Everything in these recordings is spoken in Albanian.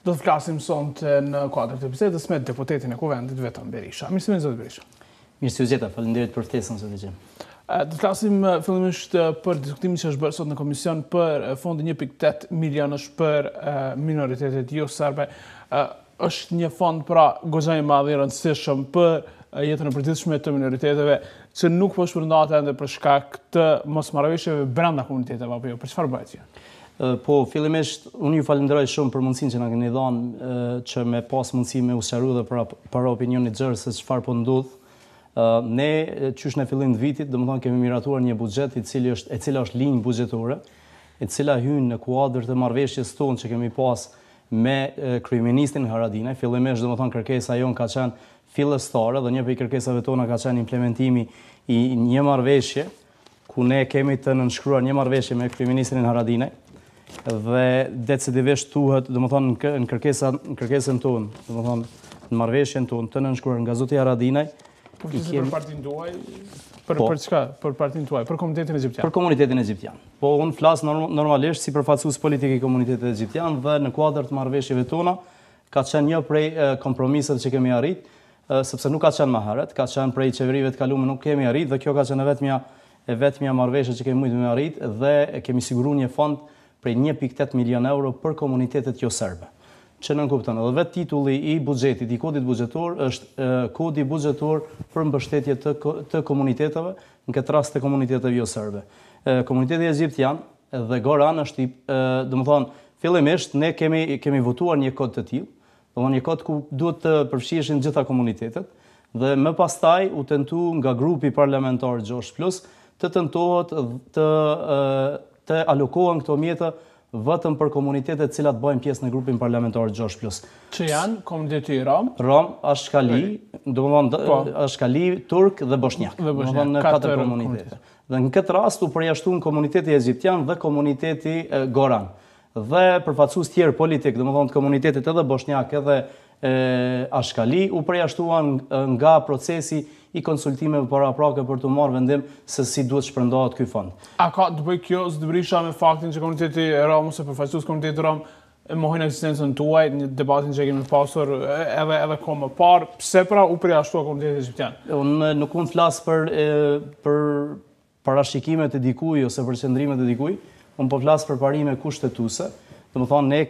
Do të flasim sonte në kuadër të bisedës me deputetin e Kuvendit Veton Berisha. Mirëmëngjes zotë Berisha. Mirëmëngjes, faleminderit për ftesën zotë Xhem. Do të flasim fillimisht për diskutimin që është bërë sot në komision për fondi 1.8 milionësh për minoritetet jo serbe. Është një fond pra goxha i madh i rëndësishëm për jetën e përditshme të minoriteteve që nuk po shpërndahet ende për shkak të mosmarrëveshjeve brenda komuniteteve apo jo. Për çfarë bëhet kjo? Po, fillimisht, unë ju falenderoj shumë për mundësinë që na keni dhënë që me pas mundësi me u sqaruar dhe para opinionit gjerë se çfarë po ndodh. Ne qysh në fillim të vitit, domethënë kemi miratuar një buxhet e cila është linjë buxhetore, e cila hyn në kuadër të marrëveshjes tonë që kemi pas me kryeministrin Haradinaj. Fillimisht domethënë kërkesa jon ka qenë fillestare dhe një prej kërkesave tona ka qenë implementimi i një marrëveshje ku ne kemi të nënshkruar një marrëveshje me kryeministrin Haradinaj dhe decisivisht thuhet domethënë në kërkesën tonë, domethënë në marrëveshjen tonë të nënshkruar nga zoti Haradinaj. Po për partinë tuaj, për çka? Për partinë tuaj, për komunitetin egjiptian. Për komunitetin egjiptian. Po unë flas normalisht si përfaqësues politik i komunitetit egjiptian dhe në kuadër të marrëveshjeve tona ka qenë një prej kompromiseve që kemi arrit, sepse nuk ka qenë më herët, ka qenë prej qeverive të kaluara nuk kemi arrit dhe kjo ka qenë vetmja marrëveshje që kemi mujtë me arrit dhe kemi siguruar një fond prej 1.8 milion euro për komunitetet jo serbe. Që nën kupton, edhe vetë titulli i buxhetit, i kodit buxhetor është kodi buxhetor për mbështetje të komuniteteve, në këtë rast të komuniteteve jo serbe. Komuniteti egjiptian dhe Goran është domethënë fillimisht ne kemi votuar një kod të tillë, domethënë një kod ku duhet të përfshihen gjitha komunitetet dhe më pastaj u tentu nga grupi parlamentar Gjosh Plus të tentohet të alokohen këto mjete vetëm për komunitetet cilat bëjnë pjesë në grupin parlamentar Gjosh Plus. Që janë komuniteti Rom, Ashkali, domethënë Ashkali, Turk dhe Bosnjak. Domethënë në 4 komunitete. Dhe në këtë rast u përjashtuan komuniteti egjiptian dhe komuniteti Goran. Dhe përfaqësues tjerë politik, domethënë komunitetet edhe Bosnjak edhe Ashkali u përjashtuan nga procesi i konsultimeve paraprake për të marrë vendim se si duhet shpërndahet ky fond. A ka të bëjë kjo zotë Berisha me faktin që komuniteti Rom ose përfaqësues komunitetit Rom mohojnë ekzistencën tuaj në debatin që kemi pasur edhe kohë më parë, pse pra u përjashtua komuniteti egjiptian? Unë nuk mund të flas për parashikimet e dikujt ose për qëndrimet e dikujt, unë po flas për parime kushtetuese. Domethënë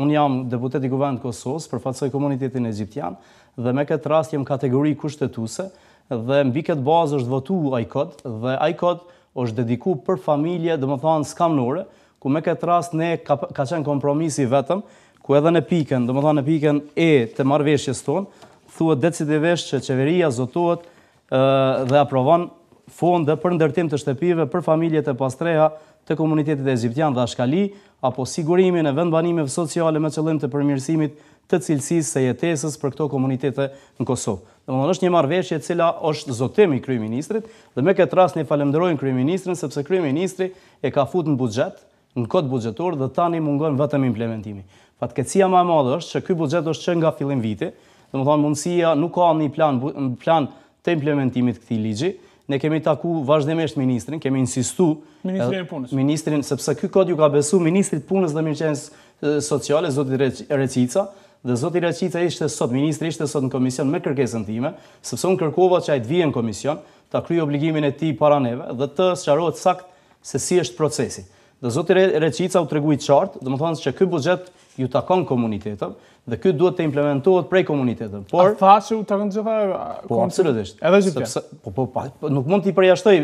unë jam deputet i Kuvendit të Kosovës, përfaqësoj komunitetin egjiptian dhe me këtë rast jam kategori kushtetuese dhe mbi këtë bazë është votuar ai kod dhe ai kod është dedikuar për familje, domethënë skamnore, ku me këtë rast ne ka qenë kompromisi vetëm, ku edhe në pikën e të marrëveshjes tonë thuhet decisivisht që qeveria zotohet dhe aprovon fonde për ndërtim të shtëpive për familjet e pastreha të komunitetit egjiptian dhe Ashkali, apo sigurimin e vendbanimeve sociale me qëllim të përmirësimit të cilësisë së jetesës për këto komunitete në Kosovë. Domethënë është një marrëveshje e cila është zotim i kryeministrit dhe me këtë rast ne falenderojmë kryeministrin sepse kryeministri e ka futur në buxhet, në kod buxhetor dhe tani mungon vetëm implementimi. Fatkeqësia më e madhe është që ky buxhet është që nga fillim viti, domethënë mundësia nuk ka një plan të implementimit këtij ligji. Ne kemi taku vazhdimisht ministrin, kemi insistu ministrin sepse ky kod ju ka besu ministrit punës dhe mirëqenies sociale zoti Reqica dhe zoti Reqica ministri ishte sot në komision me kërkesën time, sepse unë kërkova që ai të vijë në komision, ta kryejë obligimin e tij para neve dhe të sqarohet sakt se si është procesi. Dhe zoti Reqica u tregoi qartë, domethënë që ky buxhet ju takon komuniteteve dhe ky duhet të implementohet prej komuniteteve. Por tha që u takon gjitha po absolutisht. Edhe egjiptian. Po nuk mund t'i përjashtoj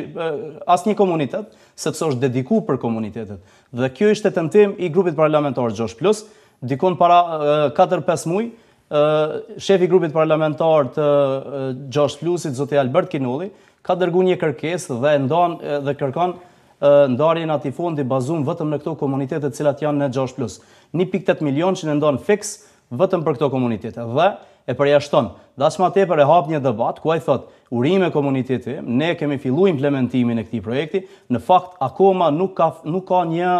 asnjë komunitet sepse është dedikuar për komunitetet. Dhe kjo ishte tentim i grupit parlamentar Gjosh Plus, dikon para 4-5 muaj, shefi i grupit parlamentar të Gjosh Plusit, zoti Albert Kinolli, ka dërguar një kërkesë dhe kërkon ndarjen e atij fondi bazuar vetëm në këto komunitete të cilat janë në Gjosh Plus. 1.8 milion që ne ndan fiks vetëm për këto komunitete dhe e përjashton. Dhe as më tepër e hap një debat ku ai thot, urime komuniteti, ne kemi filluar implementimin e këtij projekti, në fakt akoma nuk ka një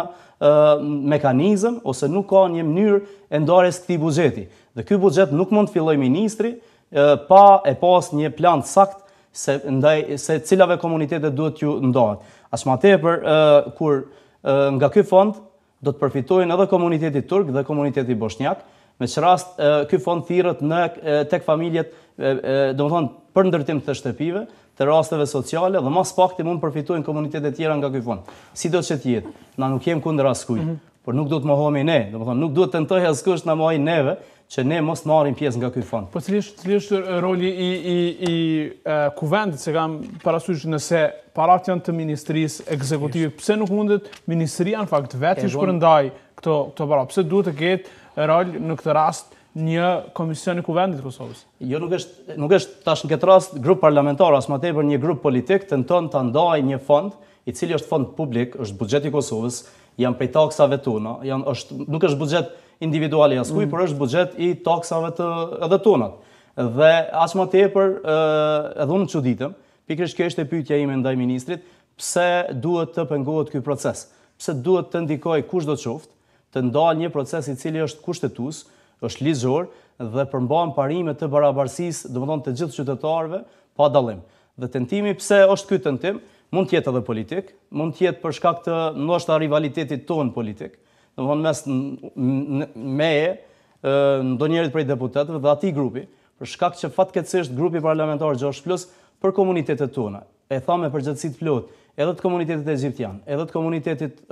mekanizëm ose nuk ka një mënyrë e ndarjes këtij buxheti. Dhe ky buxhet nuk mund të fillojë ministri pa e pas një plan sakt se cilave komunitete duhet ju ndahet. As më tepër kur nga ky fond do të përfitojnë edhe komuniteti turk dhe komuniteti bosnjak, Me që rast, ky fond thirrët tek familjet, domethënë për ndërtim të shtëpive, të rasteve sociale dhe mas pakti mund përfitojnë komunitetet tjera nga ky fond. Sido që të jetë, na nuk jem kundër askujt, por nuk duhet mohojmë ne, domethënë nuk duhet tentoj askush na mohojë neve që ne mos marrim pjesë nga ky fond. Po cili është roli i kuvendit, se kam parasysh nëse parat janë të ministrisë ekzekutive, pse nuk mundet ministria në fakt vetë të shpërndaj këto para? Pse duhet të ketë rol në këtë rast një komision i kuvendit të Kosovës? Jo, nuk është tash në këtë rast grup parlamentar, as më tepër një grup politik tenton ta ndajë një fond, i cili është fond publik, është buxheti i Kosovës, janë prej taksave tona, nuk është buxhet individual i askuj, por është buxhet i taksave edhe tonat. Dhe as më tepër edhe unë çuditëm, pikërisht kjo është e pyetja ime ndaj ministrit, pse duhet të pengohet ky proces? Pse duhet të ndikojë kushdo qoftë të ndalë një proces i cili është kushtetues, është ligjor dhe përmban parime të barabarësisë, domethënë të gjithë qytetarëve pa dallim. Dhe tentimi pse është ky tentim, mund të jetë edhe politik, mund të jetë për shkak të ndoshta rivalitetit ton politik, domethënë mes meje, ndonjërit prej deputetëve dhe atij grupi, për shkak që fatkeqësisht grupi parlamentar 6+ për komunitetet tona, e thamë me përgjegjësi të plotë, edhe të komunitetit egjiptian, edhe të komunitetit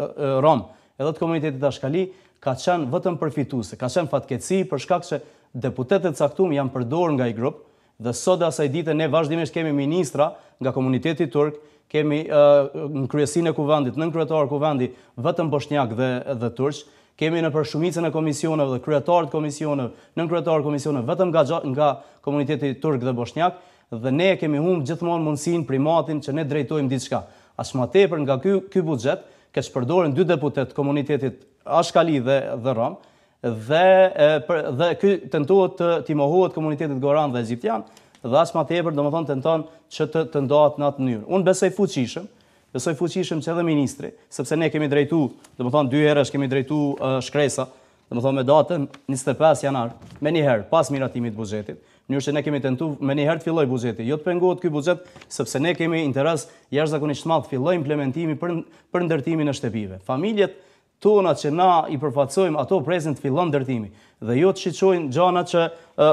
rom, edhe të komunitetit ashkali, ka qenë vetëm përfituese, ka qenë fatkeqësi për shkak që deputetët caktuar janë përdorur nga ai grup dhe sot asaj dite ne vazhdimisht kemi ministra nga komuniteti turk, kemi në kryesinë e kuvendit, nën kryetar kuvendi vetëm bosnjak dhe turq, kemi në përshumicën e komisioneve dhe kryetarët komisioneve, nën kryetar komisioneve vetëm nga komuniteti turk dhe bosnjak, dhe ne kemi humbur gjithmonë mundësinë, primatin që ne drejtojmë diçka. As më tepër nga ky buxhet, që përdoren 2 deputet komunitetit ashkali dhe rom, dhe ky tentohet të mohohet komunitetit goran dhe egjiptian, dhe as më tepër domethënë tenton që të ndahet në atë mënyrë. Unë besoj fuqishëm që edhe ministri, sepse ne kemi drejtuar, domethënë 2 herësh kemi drejtuar shkresa, domethënë me datën 25 janar, me një herë pas miratimit të buxhetit, në mënyrë që ne kemi tentuar me një herë të fillojë buxheti, jo të pengohet ky buxhet, sepse ne kemi interes jashtëzakonisht të madh të fillojë implementimi për ndërtimin e shtëpive. Familjet tona që na i përfaqësojmë, ato presin të fillon ndërtimi dhe jo të shiqojnë gjana që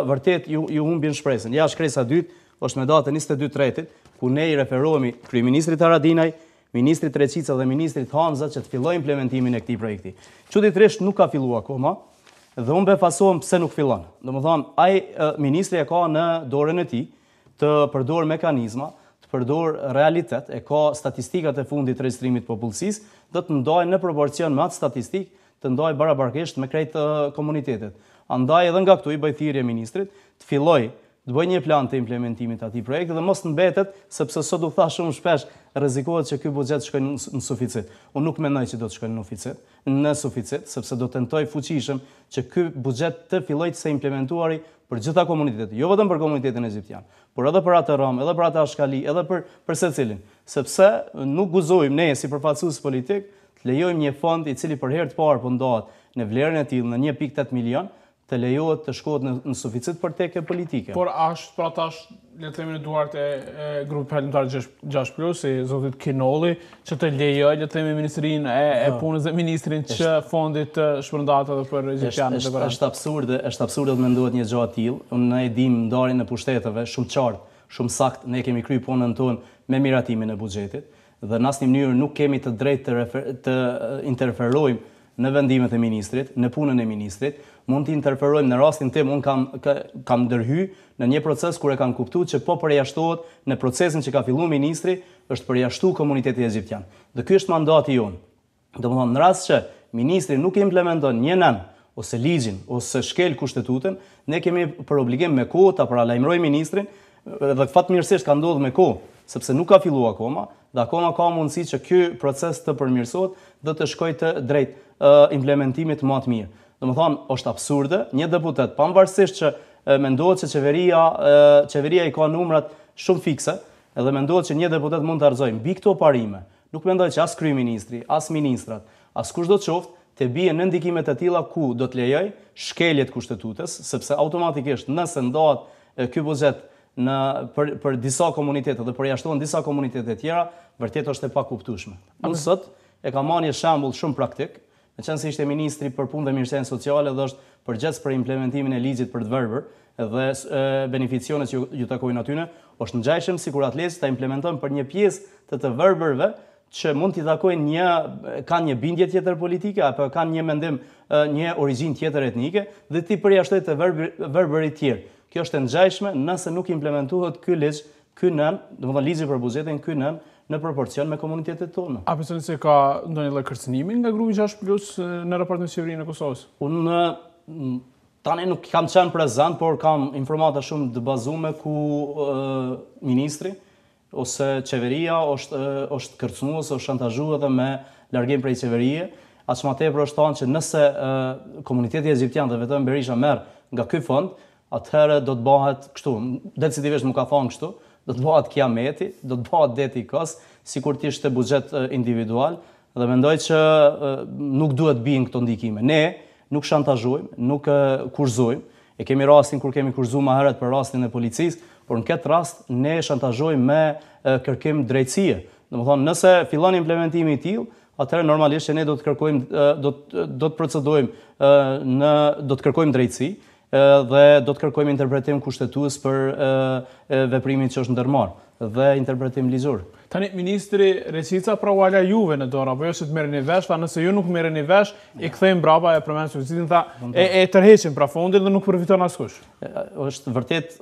vërtet ju humbin shpresën. Ja, shkresa e dytë është me datën 22/3, ku ne i referohemi kryeministrit Haradinaj, ministrit Reqica dhe ministrit Hamza që të fillojë implementimin e këtij projekti. Çuditërisht nuk ka filluar akoma dhe unë befasohem pse nuk fillon. Domethënë, ai ministri e ka në dorën e tij të përdor mekanizma, të përdor realitet, e ka statistikat e fundit të regjistrimit të popullsisë, do të ndajë në proporcion me atë statistikë, të ndajë barabarkisht me krejt komunitetet. Andaj edhe nga këtu i bëj thirrje ministrit të fillojë të bëjë një plan të implementimit të atij projekti dhe mos të mbetet, sepse sot u thash shumë shpesh, rrezikohet që ky buxhet shkojnë në suficit. Unë nuk mendoj që do të shkojnë në suficit, sepse do tentoj fuqishëm që ky buxhet të fillojë të se implementuari për gjitha komunitetet, jo vetëm për komunitetin egjiptian, por edhe për atë rom, edhe për atë ashkali, edhe për secilin, sepse nuk guzojmë ne si përfaqësues politik të lejojmë një fond i cili për herë të parë po ndahet në vlerën e tillë në 1.8 milion të lejohet të shkohet në suficit për teke politike. Por është pra tash, le të themi në duart e grupit parlamentar 6+, i zotit Kinolli, që të lejoj, le të themi ministrinë e punës dhe ministrin që fondit të shpërndahet edhe për egjiptianët e goran. Është absurde të mendohet një gjë e tillë. Unë e dim ndarjen e pushteteve shumë qartë, shumë sakt, ne kemi kryer punën tonë me miratimin e buxhetit dhe në asnjë mënyrë nuk kemi të drejtë të interferojmë në vendimet e ministrit, në punën e ministrit. Mund të interferojmë në rastin tim, unë kam ndërhy në një proces kur e kam kuptuar që po përjashtohet në procesin që ka filluar ministri, është përjashtuar komuniteti egjiptian. Dhe ky është mandati jonë. Domethënë, në rast që ministri nuk implementon një nën ose ligjin ose shkel kushtetutën, ne kemi për obligim me kohë ta paralajmërojmë ministrin, dhe fatmirësisht ka ndodhur me kohë, sepse nuk ka filluar akoma, dhe akoma ka mundësi që ky proces të përmirësohet dhe të shkojë të drejt implementimit më të mirë. Domethënë, është absurde, një deputet, pavarësisht që mendohet që qeveria i ka numrat shumë fikse, edhe mendohet që një deputet mund të argëzojë mbi këto parime. Nuk mendoj që as kryeministri, as ministrat, as kushdo të qoftë të bie në ndikimet e tilla ku do të lejoj shkeljet kushtetutës, sepse automatikisht nëse ndahet ky buxhet për disa komunitete dhe përjashtohen disa komunitete tjera, vërtet është e pakuptueshme. Unë sot e kam marrë një shembull shumë praktik, me qenë se ishte ministri për punë dhe mirësinë sociale dhe është përgjegjës për implementimin e ligjit për të verbër dhe beneficionet që ju takojnë atyne, është ngjajshëm sikur atletë ta implementojnë për një pjesë të verbërve që mund t'i takojnë kanë një bindje tjetër politike apo kanë një mendim, një origjinë tjetër etnike dhe ti përjashtojnë të verbërit tjerë. Kjo është e ngjajshme nëse nuk implementohet ky ligj, domethënë ligji për buxhetin në proporcion me komunitetet tona. A besoni se ka ndonjë lloj kërcënimi nga grupi 6+ në raport me qeverinë e Kosovës? Unë tani nuk kam qenë prezant, por kam informata shumë të bazuara ku ministri ose qeveria është kërcënuar ose është shantazhuar edhe me largim prej qeverie. Aq më tepër është thënë që nëse komuniteti egjiptian dhe vetëm Berisha merr nga ky fond, atëherë do të bëhet kështu, decisivisht nuk ka thonë kështu, do të bëhet kiameti, do të bëhet deti i kos, sikur të ishte buxhet individual dhe mendoj që nuk duhet bijnë këto ndikime. Ne nuk shantazhojmë, nuk kurzojmë. E kemi rastin kur kemi kurzuar më herët për rastin e policisë, por në këtë rast ne shantazhojmë me kërkim drejtësie. Domethënë, nëse fillon implementimi i tillë, atëherë normalisht ne do të kërkojmë do të procedojmë do të kërkojmë drejtësi dhe do të kërkojmë interpretim kushtetues për veprimin që është ndërmarrë dhe interpretim ligjor. Tani ministri Reqica pra u ala juve në dorë, apo jo se të merreni vesh, tha nëse ju nuk merreni vesh, i kthejmë brapa e përmend societin, tha e tërheqim pra fondin dhe nuk përfiton askush. Është vërtet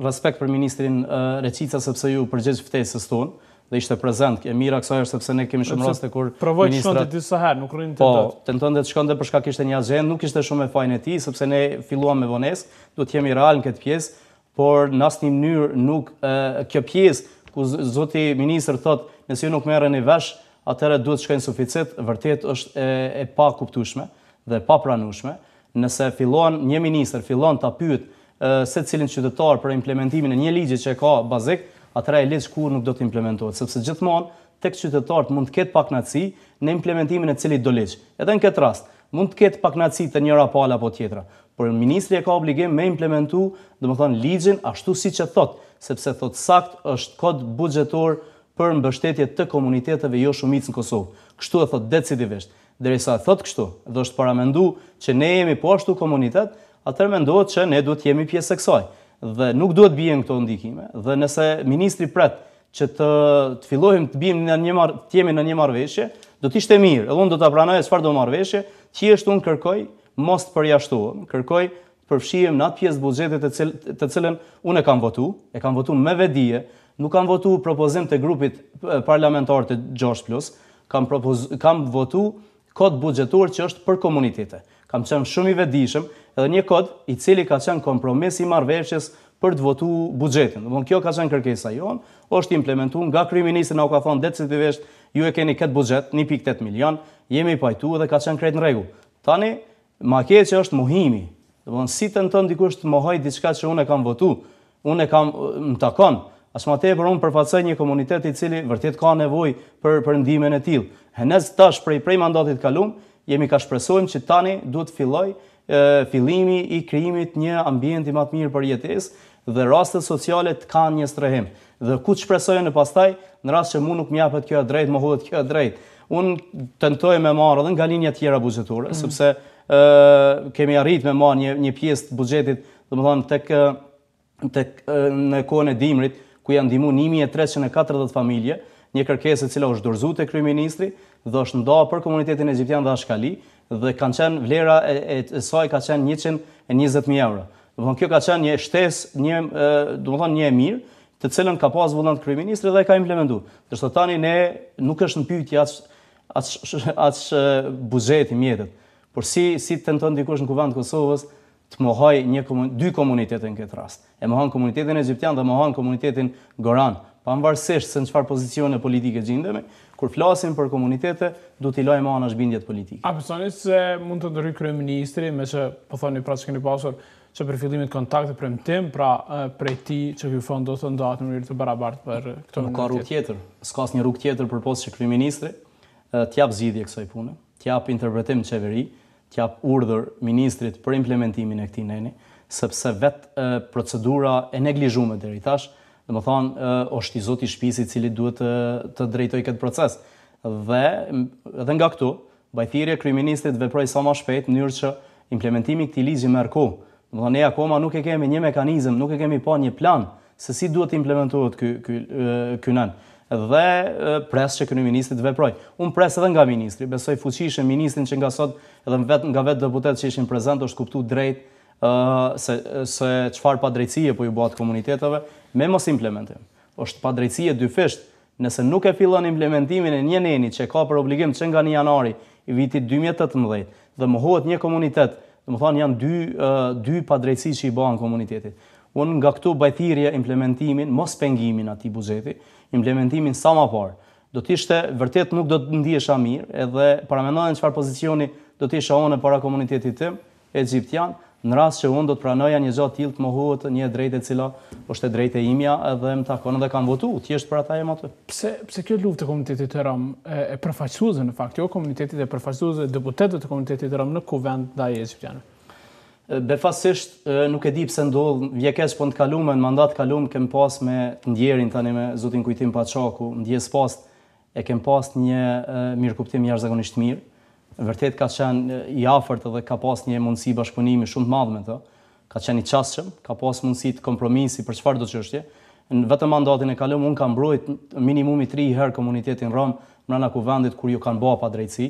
respekt për ministrin Reqica sepse ju përgjigj ftesës tonë dhe ishte prezant. E mira kësaj është sepse ne kemi shumë raste kur provoj të shkonte disa herë, nuk rrinë të dot. Po, tentonte të shkonte për shkak kishte një agjendë, nuk ishte shumë e fajin e tij sepse ne filluam me vonesë, duhet të jemi real në këtë pjesë, por në asnjë mënyrë nuk kjo pjesë ku zoti ministër thotë nëse ju nuk merreni vesh, atëherë duhet të shkojnë suficit, vërtet është e pa kuptueshme dhe pa pranueshme. Nëse fillon një ministër fillon ta pyet secilin qytetar për implementimin e një ligji që ka bazik, atëra e ligj kur nuk do të implementohet, sepse gjithmonë tek qytetarët mund të ketë pakënaqësi në implementimin e cilit do ligj. Edhe në këtë rast mund të ketë pakënaqësi të njëra palë apo tjetra, por ministri e ka obligim me implementu, domethënë ligjin ashtu siç e thot, sepse thot sakt është kod buxhetor për mbështetje të komuniteteve jo shumicë në Kosovë. Kështu e thot decisivisht. Derisa thot kështu, dhe është paramendu që ne jemi po ashtu komunitet, atëherë mendohet që ne duhet jemi pjesë e kësaj. Dhe nuk duhet bien këto ndikime. Dhe nëse ministri pret që të fillojmë të jemi në një marrëveshje, do të ishte mirë. Edhe unë do ta pranoj çfarë do marrëveshje, thjesht unë kërkoj mos të përjashtohem, kërkoj përfshihem në atë pjesë të buxhetit të cilën unë e kam votuar me vedije, nuk kam votuar propozim të grupit parlamentar të 6+, kam votuar kod buxhetor që është për komunitete. Kam qenë shumë i vetëdijshëm edhe një kod i cili ka qenë kompromis i marrëveshjes për të votuar buxhetin. Domthonë kjo ka qenë kërkesa jon, është implementuar nga kryeministri, na u ka thonë decisivisht ju e keni këtë buxhet 1.8 milion, jemi pajtuar dhe ka qenë krejt në rregull. Tani ma keq që është mohimi. Domthonë si tenton dikush të mohoj diçka që unë e kam votuar, unë e kam më takon. As më tepër unë përfaqësoj një komunitet i cili vërtet ka nevojë për ndihmën e tillë. Henez tash prej mandatit kalum, jemi ka shpresojmë që tani duhet filloj fillimi i krijimit një ambienti më të mirë për jetesë dhe rastet sociale të kanë një strehim. Dhe ku të shpresojnë pastaj në rast që mua nuk më japet kjo drejt, mohohet kjo drejt. Unë tentoj me marrë edhe nga linja tjera buxhetore, sepse kemi arritur me marrë një pjesë të buxhetit, domethënë tek në kohën e dimrit, ku janë ndihmuar 1340 familje, një kërkesë e cila është dorëzuar te kryeministri dhe është ndarë për komunitetin egjiptian dhe Ashkali dhe kanë qenë vlera e saj ka qenë 120.000 euro. Domethënë kjo ka qenë një shtesë, domethënë një e mirë, të cilën ka pas vullnet kryeministri dhe e ka implementuar. Dorso tani ne nuk është në pyetje as buxheti mjetet, por si tenton dikush në kuvend të Kosovës të mohoj dy komunitete në këtë rast. E mohon komunitetin egjiptian dhe mohon komunitetin Goran, pavarësisht se në çfarë pozicione politike gjendemi, kur flasim për komunitete, duhet t'i lajmë anash bindjet politike. A besoni se mund të ndërhyjë kryeministri, me që po thoni pra që keni pasur që për fillimit kontakte premtim, pra prej tij që ky fond do të ndahet në mënyrë të barabartë për këto nuk ka rrugë tjetër, s'ka asnjë rrugë tjetër përpos që kryeministri t'jap zgjidhje kësaj pune, t'jap interpretim qeveri, t'jap urdhër ministrit për implementimin e këtij neni, sepse vetë procedura e neglizhuar deri tash, domethënë është i zoti i shtëpisë i cili duhet të drejtojë këtë proces. Dhe edhe nga këtu bajthirja kryeministrit veproj sa më shpejt në mënyrë që implementimi i këtij ligji merr kohë. Domethënë ne akoma nuk e kemi një mekanizëm, nuk e kemi pa një plan se si duhet të implementohet ky nën. Dhe pres që kryeministri të veproj. Unë pres edhe nga ministri, besoj fuqishëm ministrin që nga sot edhe nga vetë deputet që ishin prezent është kuptu drejt se çfarë padrejtësie po ju bëhet komuniteteve me mos implementim. Është padrejtësie dyfisht, nëse nuk e fillon implementimin e një neni që ka për obligim që nga 1 janari i vitit 2018 dhe mohohet një komunitet, domethënë janë dy padrejtësi që i bëhen komunitetit. Unë nga këtu bajthirje implementimin, mos pengimin atij buxheti, implementimin sa më parë. Do të ishte vërtet nuk do të ndihesha mirë, edhe paramendoj në çfarë pozicioni do të isha unë para komunitetit tim egjiptian, në rast që unë do të pranoja një gjë tillë të mohohet një drejtë e cila është e drejtë e imja edhe më takon edhe kam votuar thjesht për ata jam aty. Pse kjo luftë e komunitetit të rom e përfaqësuese në fakt, jo komunitetit e përfaqësuese deputetët e komunitetit të rom në kuvend ndaj egjiptianëve? Befasisht nuk e di pse ndodh, vjekeq po të kaluam në mandat kaluam kem pas me të ndjerin tani me zotin Kujtim Paçaku, ndjes pas e kem pas një mirëkuptim jashtëzakonisht mirë. Vërtet ka qenë i afërt dhe ka pas një mundësi bashkëpunimi shumë të madh me të. Ka qenë i çastshëm, ka pas mundësi të kompromisi për çfarëdo çështje. Në vetëm mandatin e kaluam unë kam mbrojt minimumi 3 herë komunitetin rom brenda kuvendit kur ju kanë bërë padrejtësi.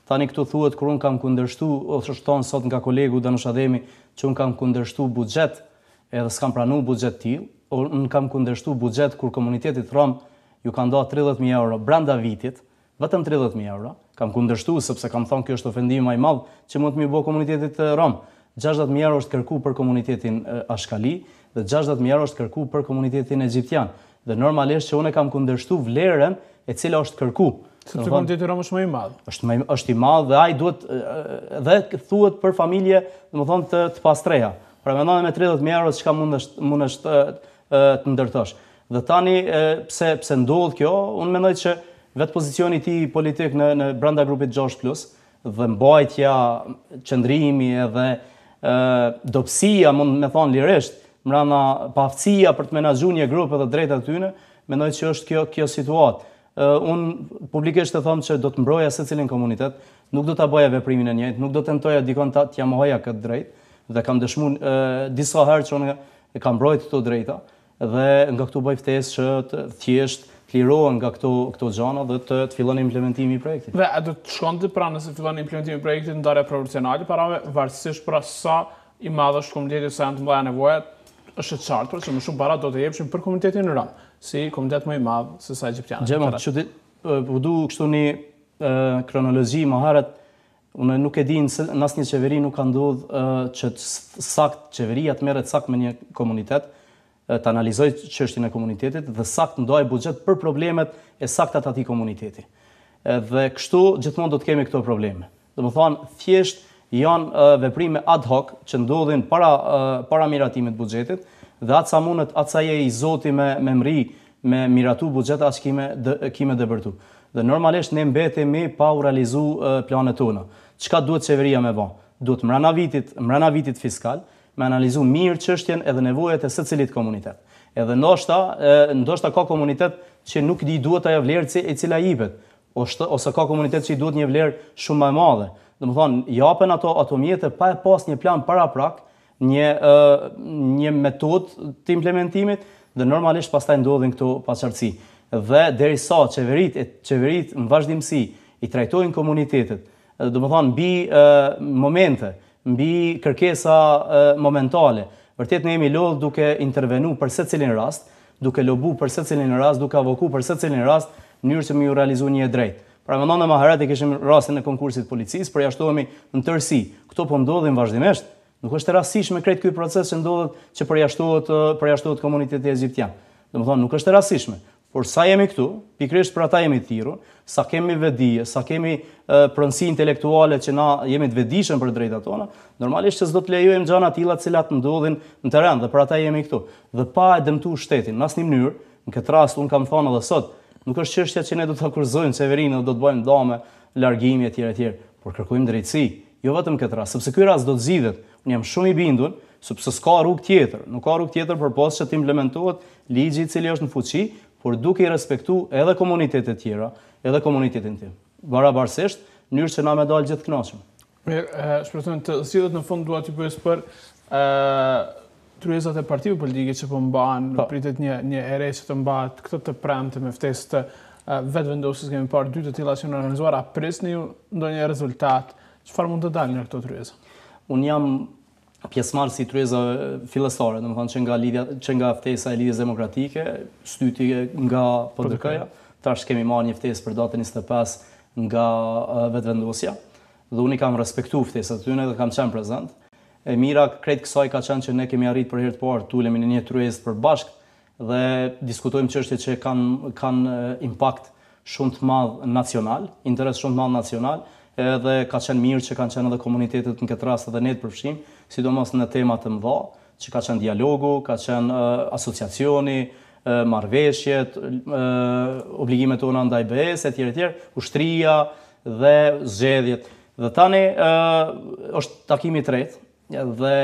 Tani këtu thuhet kur unë kam kundërshtu, ose thonë sot nga kolegu Danush Ademi, që unë kam kundërshtu buxhet, edhe s'kam pranuar buxhet tillë, unë kam kundërshtu buxhet kur komunitetit rom ju kanë dhënë 30.000 euro brenda vitit, vetëm 30.000 euro. Kam kundërshtu sepse kam thonë kjo është ofendim më i madh që mund të më bëjë komunitetit rom. 60.000 euro është kërku për komunitetin Ashkali dhe 60.000 euro është kërku për komunitetin egjiptian. Dhe normalisht që unë kam kundërshtu vlerën e cila është kërku. Sepse komuniteti rom është më i madh. Është i madh dhe ai duhet dhe thuhet për familje, domethënë të pastreja. Pra mendon me 30.000 euro çka mundesh të ndërtosh. Dhe tani pse ndodh kjo, unë mendoj që vetë pozicioni i tij politik në brenda grupit 6+ dhe mbajtja, qëndrimi edhe dobësia, mund me thonë lirisht, mbrana paaftësia për të menaxhuar një grup edhe drejtat e tyre, mendoj që është kjo situatë. Unë publikisht të them që do të mbroja secilin komunitet, nuk do ta bëja veprimin e njëjtë, nuk do tentoja dikon t'ja mohoja këtë drejtë dhe kam dëshmuar disa herë që unë e kam mbrojtur këto drejta dhe nga këtu bëj ftesë që të thjesht të lirohen nga këto gjëra dhe të fillon implementimi i projektit. Dhe a do të shkonte pra nëse fillon implementimi i projektit ndarja proporcionale para varësisht pra sa i madh është komuniteti sa janë të mëdha nevojat, është e qartë që më shumë para do të jepshin për komunitetin rom, si komunitet më i madh se sa egjiptianët. Gjema, du kështu një kronologji më herët, unë nuk e di në asnjë qeveri nuk ka ndodhur që sakt qeveria të merret sakt me një komunitet, të analizoj çështjen e komunitetit dhe sakt ndaj buxhet për problemet e sakta të atij komuniteti. Dhe kështu gjithmonë do të kemi këto probleme. Domethënë thjesht janë veprime ad hoc që ndodhin para miratimit të buxhetit dhe atë sa mundet, atë sa je i Zoti me mri, me miratu buxhet, aq kime dëbërtu. Dhe normalisht ne mbetemi pa u realizu planet tona. Çka duhet qeveria me bë? Duhet mbrana vitit fiskal me analizu mirë çështjen edhe nevojat e secilit komunitet. Edhe ndoshta ka komunitet që nuk i duhet ajo vlerë e cila jepet, ose ka komunitet që i duhet një vlerë shumë më e madhe. Domethënë, japen ato mjete pa e pas një plan paraprak, një metodë të implementimit dhe normalisht pastaj ndodhin këto paqartësi. Dhe derisa qeverit në vazhdimsi i trajtojnë komunitetet, domethënë mbi momente, mbi kërkesa momentale, vërtet ne jemi lodhur duke intervenu për secilin rast, duke lobu për secilin rast, duke avoku për secilin rast, në mënyrë që më ju realizu një drejt. Pra mendon më herët e kishim rastin e konkursit policisë, përjashtohemi në tërësi. Këto po ndodhin vazhdimisht. Nuk është e rastishme krejt ky proces që ndodhet që përjashtohet komuniteti egjiptian. Domethënë nuk është e rastishme. Por sa jemi këtu, pikërisht për ata jemi thirrur, sa kemi vedije, sa kemi pronësi intelektuale që na jemi të vetëdijshëm për drejtat tona, normalisht që s'do të lejojmë gjëra të tilla të cilat ndodhin në terren dhe për ata jemi këtu. Dhe pa e dëmtuar shtetin në asnjë mënyrë, në këtë rast un kam thënë edhe sot, nuk është çështja që ne do të akurzojmë qeverinë dhe do të bëjmë dame, largimi etj, por kërkojmë drejtësi, jo vetëm këtë rast, sepse ky rast do të zgjidhet. Un jam shumë i bindur, sepse s'ka rrugë tjetër, nuk ka rrugë tjetër përpos që të implementohet ligji i cili është në fuqi, por duke i respektu edhe komunitetet tjera, edhe komunitetin tim. Barabarësisht, mënyrë që na me dalë gjithë kënaqur. Mirë, shpresojmë të sillet në fund dua t'ju pyes për tryezat e partive politike që po mbahen, pritet një ere që të mbahet këtë të premte me ftesë të vetëvendosjes, kemi parë 2 të tilla që në organizuar, a prisni ju ndonjë rezultat? Çfarë mund të dalë nga këto tryeza? Unë jam pjesëmarrës i tryezave fillestare, domethënë që nga ftesa e Lidhjes Demokratike, shtyti nga PDK-ja, tash kemi marrë një ftesë për datën 25 nga vetëvendosja. Dhe unë i kam respektu ftesat tyne dhe kam qenë prezent. E mira krejt kësaj ka qenë që ne kemi arrit për herë të parë tulemi në një tryezë përbashkët dhe diskutojmë çështje që kanë impakt shumë të madh nacional, interes shumë të madh nacional, edhe ka qenë mirë që kanë qenë edhe komunitetet në këtë rast edhe ne të përfshim, sidomos në tema të mëdha, që ka qenë dialogu, ka qenë asociacioni, marrëveshjet, obligimet tona ndaj BE-s, etj, ushtria dhe zgjedhjet. Dhe tani është takimi i tretë dhe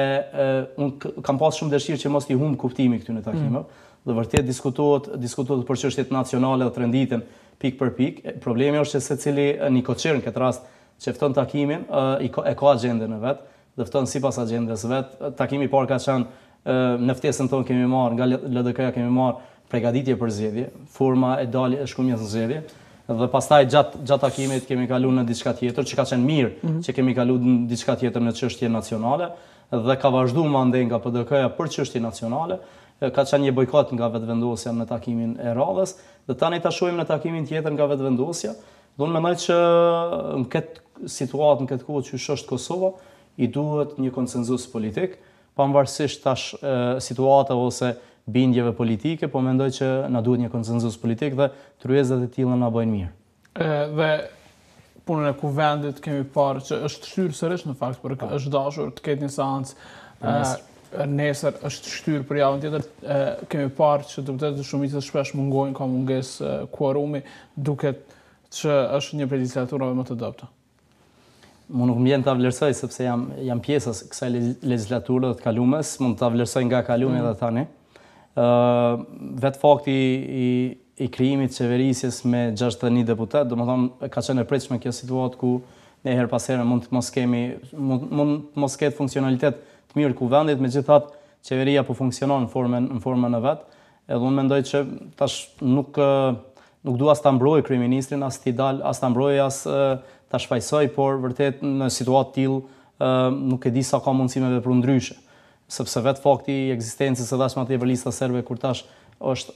unë kam pas shumë dëshirë që mos t'i humb kuptimi këtyre takimeve. Dhe vërtet diskutohet për çështjet nacionale dhe të renditen pik për pik. Problemi është që secili Nikoçer në këtë rast që fton takimin e ka agjendën e vet, dhe fton sipas agjendës vet. Takimi i parë ka qenë në ftesën tonë kemi marrë nga LDK-ja kemi marrë përgatitje për zgjedhje, forma e daljes e shkumjes në zgjedhje. Dhe pastaj gjatë takimit kemi kaluar në diçka tjetër, që ka qenë mirë që kemi kaluar në diçka tjetër në çështje nacionale dhe ka vazhduar mandej nga PDK-ja për çështje nacionale, ka qenë një bojkot nga vetëvendosja në takimin e radhës dhe tani ta shohim në takimin tjetër nga vetëvendosja. Dhe unë mendoj që në këtë situatë, në këtë kohë që është Kosova, i duhet një konsenzus politik, pavarësisht tash situata ose bindjeve politike, po mendoj që na duhet një konsenzus politik dhe tryezat e tilla na bëjnë mirë. Dhe punën e kuvendit kemi parë që është shtyrë sërish në fakt, por është dashur të ketë një seancë nesër, është shtyrë për javën tjetër. Kemi parë që deputetët e shumicës shpesh mungojnë, ka mungesë kuorumi, duket që është një prej legislaturave më të dobta. Më nuk më vjen ta vlerësoj sepse jam pjesë e kësaj legislature të kalumes, mund ta vlerësoj nga kalumi edhe tani. Vetë fakti i krijimit qeverisjes me 61 deputet, domethënë ka qenë e pritshme kjo situatë ku ne her pas here mund të mos ketë funksionalitet të mirë kuvendit, megjithatë qeveria po funksionon në formën e vet. Edhe unë mendoj që tash nuk dua as ta mbroj kryeministrin, as ta mbroj as ta shfaqsoj, por vërtet në situatë tillë nuk e di sa ka mundësi me vepru ndryshe. Sepse vetë fakti i ekzistencës së dashma të lista serbe kur tash është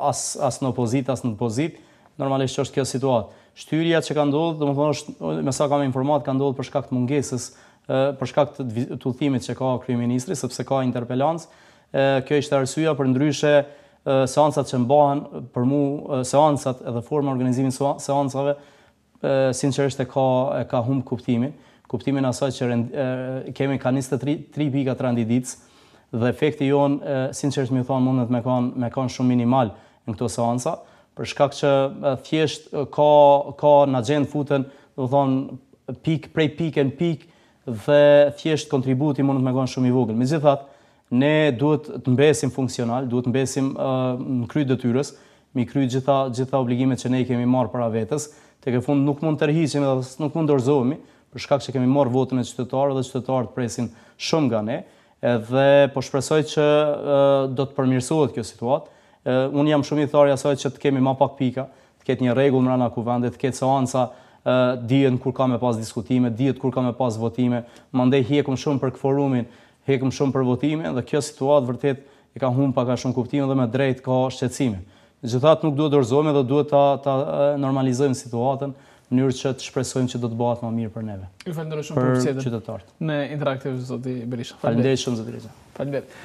as në opozitë as në pozitë, normalisht është kjo situatë. Shtyrja që ka ndodhur, domethënë është me sa kam informat ka ndodhur për shkak të mungesës, për shkak të udhëtimit që ka kryeministri, sepse ka interpelancë. Kjo ishte arsyeja, për ndryshe seancat që mbahen për mua, seancat edhe forma organizimi i seancave sinqerisht e ka humb kuptimin asaj që kemi ka 23 pika të renditës dhe efekti jonë, sinqerisht më thonë, mundet me kanë shumë minimal në këto seanca, për shkak që thjesht ka në agjendë futen, do thonë prej pikë në pikë dhe thjesht kontributi mundet me kanë shumë i vogël. Megjithatë, ne duhet të mbesim funksional, duhet të mbesim në kry detyrës, mi kry gjitha obligimet që ne i kemi marrë para vetes. Tek e fund nuk mund të tërhiqemi dhe nuk mund dorëzohemi, për shkak që kemi marrë votën e qytetarëve dhe qytetarët presin shumë nga ne, edhe po shpresoj që do të përmirësohet kjo situatë. Unë jam shumë i thari asaj që të kemi ma pak pika, të ketë një rregull brenda kuvendit, të ketë seanca, dihet kur ka me pas diskutime, dihet kur ka me pas votime, mandej hekum shumë për kvorumin, hekum shumë për votimin dhe kjo situatë vërtet e ka humbur pak a shumë kuptimin dhe me drejt ka shqetësime. Megjithatë nuk duhet dorëzohemi dhe duhet ta normalizojmë situatën në mënyrë që të shpresojmë që do të bëhet më mirë për neve. Ju falenderoj shumë për bisedën qytetarët. Në interaktiv zoti Berisha. Faleminderit shumë zoti Berisha. Faleminderit.